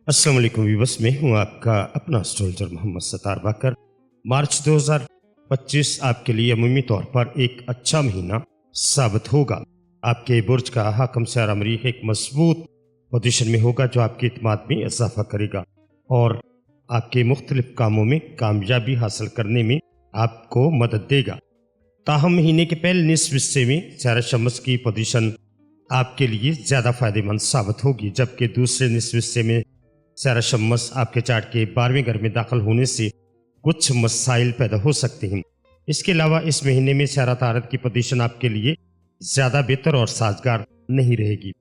अस्सलाम वालेकुम व्यूअर्स, मैं हूं आपका अपना एस्ट्रोलॉजर मोहम्मद सत्तार बाकर। मार्च 2025 आपके लिए अमूमी तौर पर एक अच्छा महीना साबित होगा। आपके बुर्ज का हाकम सियारा मरीख एक मजबूत पोजीशन में होगा जो आपके इत्मीनान में इजाफा करेगा और आपके मुख्तलिफ कामों में कामयाबी हासिल करने में आपको मदद देगा। ताहम महीने के पहले निस्फ हिस्से में सियारा शम्स की पोजीशन आपके लिए ज़्यादा फायदेमंद साबित होगी, जबकि दूसरे निस्फ हिस्से में सियारा शम्स आपके चार्ट के 12वें घर में दाखिल होने से कुछ मसाइल पैदा हो सकते हैं। इसके अलावा इस महीने में सियारा तारत की पोजीशन आपके लिए ज़्यादा बेहतर और साजगार नहीं रहेगी।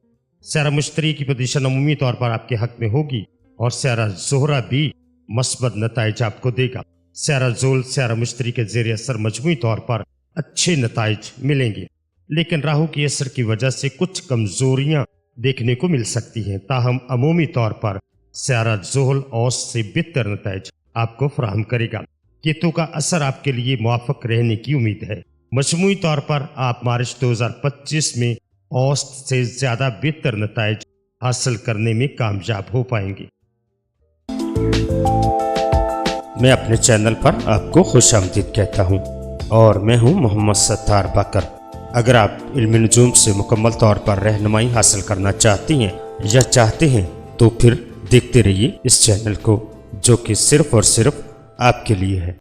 सियारा मुश्तरी की पोजीशन अमूमी तौर पर आपके हक में होगी और सियारा ज़ोहरा भी मस्बत नताइज आपको देगा। सियारा ज़ोल सियारा मुश्तरी के ज़ेर असर मजमूई तौर पर अच्छे नताइज मिलेंगे, लेकिन राहु की असर की वजह से कुछ कमजोरियां देखने को मिल सकती हैं। ताहम अमूमी तौर पर सियारा ज़ोहल औस से बेहतर नताइज आपको फराहम करेगा। केतु का असर आपके लिए मुआफ़क रहने की उम्मीद है। मजमूई तौर पर आप मार्च 2025 में औसत से ज़्यादा बेहतर नताइज हासिल करने में कामयाब हो पाएंगे। मैं अपने चैनल पर आपको खुशामदीद कहता हूँ और मैं हूँ मोहम्मद सत्तार बाकर। अगर आप इल्म नजूम से मुकम्मल तौर पर रहनुमाई हासिल करना चाहती हैं या चाहते हैं तो फिर देखते रहिए इस चैनल को, जो कि सिर्फ और सिर्फ आपके लिए है।